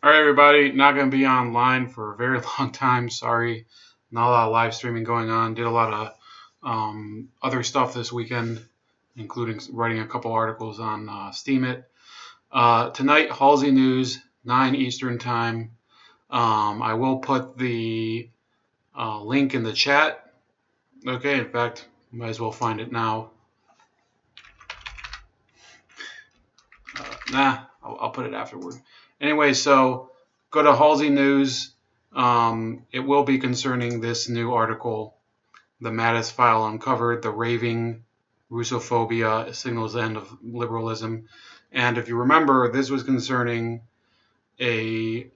All right, everybody. Not going to be online for a very long time. Sorry. Not a lot of live streaming going on. Did a lot of other stuff this weekend, including writing a couple articles on Steemit. Tonight, Halsey News, 9 Eastern Time. I will put the link in the chat. Okay, in fact, might as well find it now. I'll put it afterward. Anyway, so go to Halsey News. It will be concerning this new article, the Mattis file uncovered, the raving Russophobia signals the end of liberalism. And if you remember, this was concerning a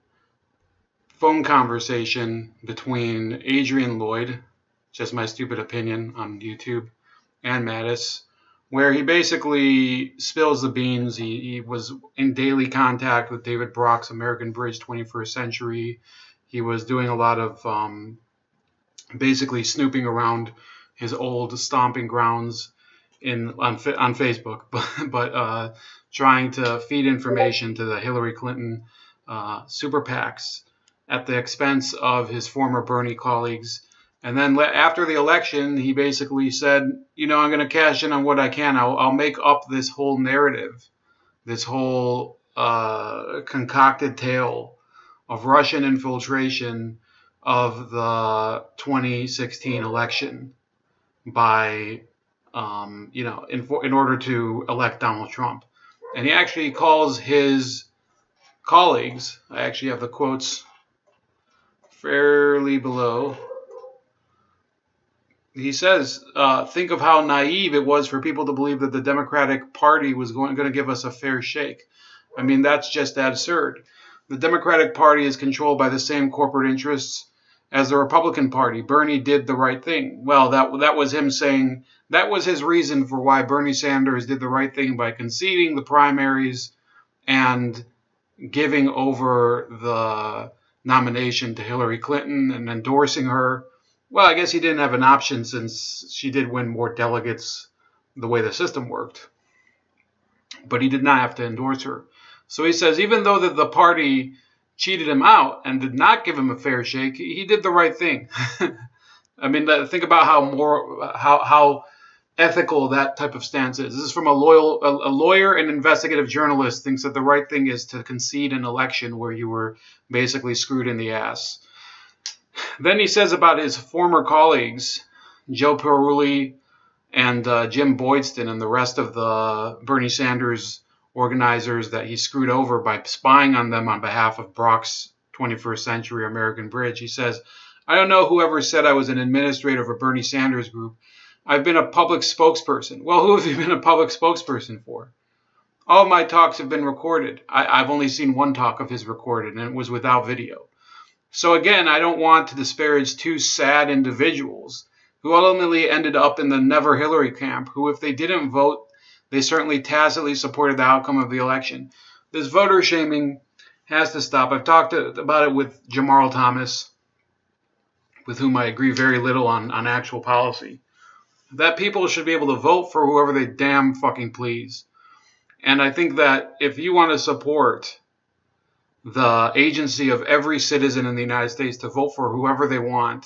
phone conversation between Adrian Lloyd, just my stupid opinion on YouTube, and Mattis, where he basically spills the beans. He was in daily contact with David Brock's American Bridge 21st Century. He was doing a lot of basically snooping around his old stomping grounds on Facebook, but trying to feed information to the Hillary Clinton super PACs at the expense of his former Bernie colleagues. And then after the election, he basically said, you know, I'm going to cash in on what I can. I'll make up this whole narrative, this whole concocted tale of Russian infiltration of the 2016 election by, in order to elect Donald Trump. And he actually calls his colleagues, I actually have the quotes fairly below. He says, think of how naive it was for people to believe that the Democratic Party was going to give us a fair shake. I mean, that's just absurd. The Democratic Party is controlled by the same corporate interests as the Republican Party. Bernie did the right thing. Well, that was him saying, that was his reason for why Bernie Sanders did the right thing by conceding the primaries and giving over the nomination to Hillary Clinton and endorsing her. Well, I guess he didn't have an option since she did win more delegates the way the system worked. But he did not have to endorse her. So he says even though the party cheated him out and did not give him a fair shake, he did the right thing. I mean, think about how ethical that type of stance is. This is from a lawyer and investigative journalist thinks that the right thing is to concede an election where you were basically screwed in the ass. Then he says about his former colleagues, Joe Perulli and Jim Boydston and the rest of the Bernie Sanders organizers that he screwed over by spying on them on behalf of Brock's 21st Century American Bridge. He says, I don't know whoever said I was an administrator of a Bernie Sanders group. I've been a public spokesperson. Well, who have you been a public spokesperson for? All of my talks have been recorded. I've only seen one talk of his recorded, and it was without video. So again, I don't want to disparage two sad individuals who ultimately ended up in the Never Hillary camp, who if they didn't vote, they certainly tacitly supported the outcome of the election. This voter shaming has to stop. I've talked about it with Jamarl Thomas, with whom I agree very little on actual policy. That people should be able to vote for whoever they damn fucking please. And I think that if you want to support the agency of every citizen in the United States to vote for whoever they want,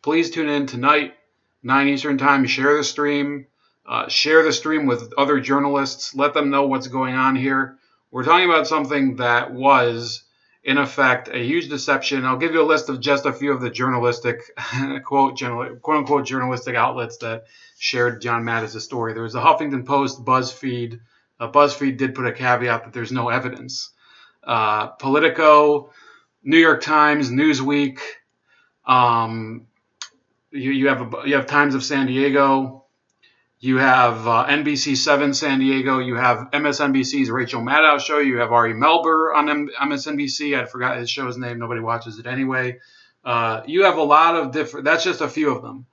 please tune in tonight, 9 Eastern Time. Share the stream. Share the stream with other journalists. Let them know what's going on here. We're talking about something that was, in effect, a huge deception. I'll give you a list of just a few of the journalistic, quote-unquote journalistic outlets that shared John Mattis' story. There was the Huffington Post, BuzzFeed. BuzzFeed did put a caveat that there's no evidence. Politico, New York Times, Newsweek. You have Times of San Diego. You have NBC7 San Diego. You have MSNBC's Rachel Maddow show. You have Ari Melber on MSNBC. I forgot his show's name. Nobody watches it anyway. You have a lot of different. That's just a few of them.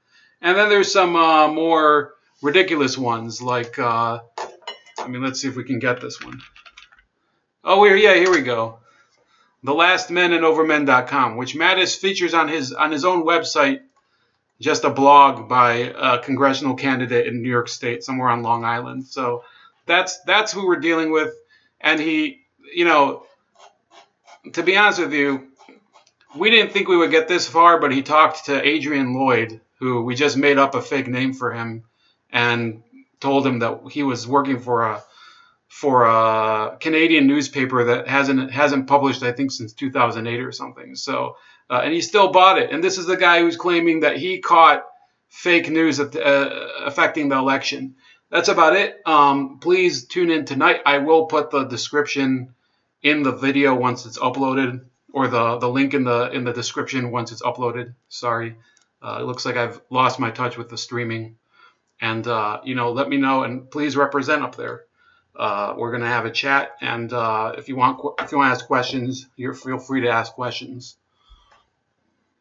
And then there's some more ridiculous ones like. Let's see if we can get this one. Oh, here we go. The Last Men and Overmen.com, which Mattis features on his own website, just a blog by a congressional candidate in New York State, somewhere on Long Island. So that's who we're dealing with. And he, to be honest with you, we didn't think we would get this far, but he talked to Adrian Lloyd, who we just made up a fake name for him, and told him that he was working for a Canadian newspaper that hasn't published, I think, since 2008 or something. So, and he still bought it. And this is the guy who's claiming that he caught fake news affecting the election. That's about it. Please tune in tonight. I will put the description in the video once it's uploaded, or the link in the description once it's uploaded. Sorry, it looks like I've lost my touch with the streaming. And let me know, and please represent up there. We're gonna have a chat, and if you want to ask questions, feel free to ask questions.